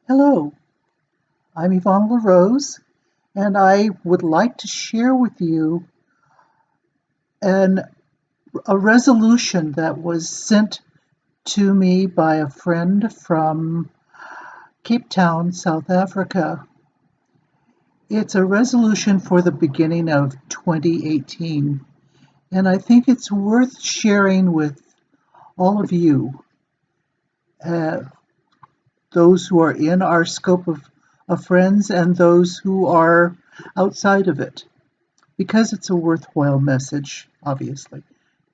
Hello, I'm Yvonne LaRose, and I would like to share with you an, a resolution that was sent to me by a friend from Cape Town, South Africa. It's a resolution for the beginning of 2018, and I think it's worth sharing with all of you, uh, those who are in our scope of friends and those who are outside of it, because it's a worthwhile message, obviously.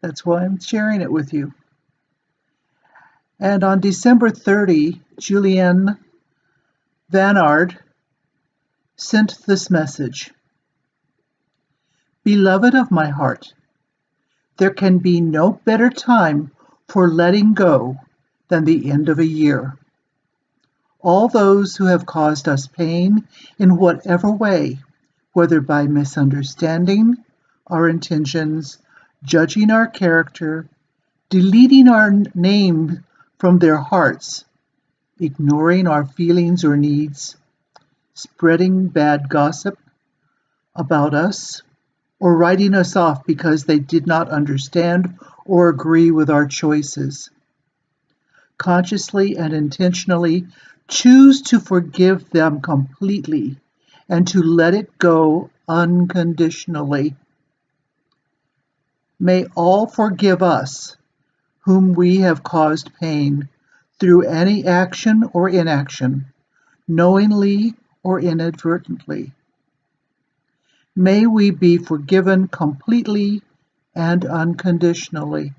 That's why I'm sharing it with you. And on December 30, Julienne van Aardt sent this message. Beloved of my heart, there can be no better time for letting go than the end of a year. All those who have caused us pain in whatever way, whether by misunderstanding our intentions, judging our character, deleting our name from their hearts, ignoring our feelings or needs, spreading bad gossip about us, or writing us off because they did not understand or agree with our choices. Consciously and intentionally choose to forgive them completely and to let it go unconditionally. May all forgive us whom we have caused pain through any action or inaction, knowingly or inadvertently. May we be forgiven completely and unconditionally.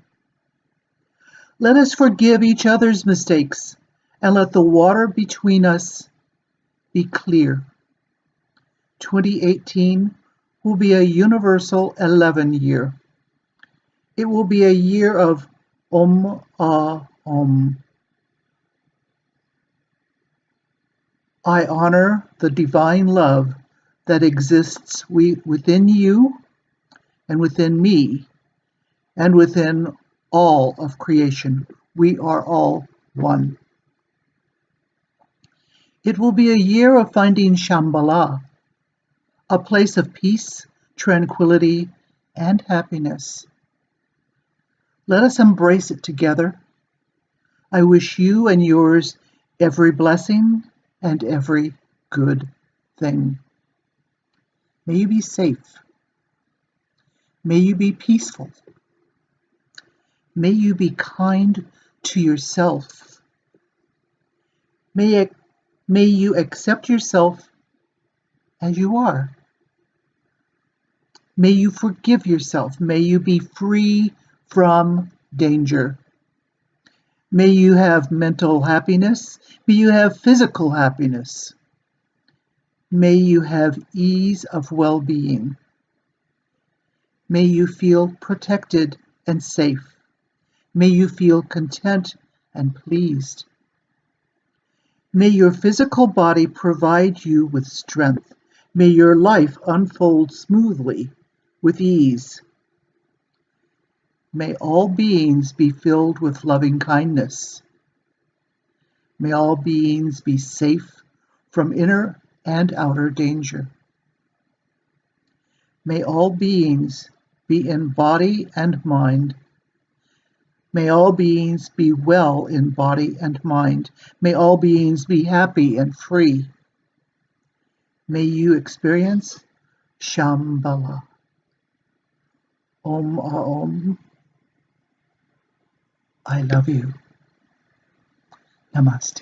Let us forgive each other's mistakes and let the water between us be clear. 2018 will be a universal 11 year. It will be a year of Om. I honor the divine love that exists within you and within me and within all of creation. We are all one. It will be a year of finding Shambhala, a place of peace, tranquility, and happiness. Let us embrace it together. I wish you and yours every blessing and every good thing. May you be safe. May you be peaceful. May you be kind to yourself. May you accept yourself as you are. May you forgive yourself. May you be free from danger. May you have mental happiness. May you have physical happiness. May you have ease of well-being. May you feel protected and safe. May you feel content and pleased. May your physical body provide you with strength. May your life unfold smoothly with ease. May all beings be filled with loving kindness. May all beings be safe from inner and outer danger. May all beings be in body and mind. May all beings be well in body and mind. May all beings be happy and free. May you experience Shambhala. Om Aum. I love you. Namaste.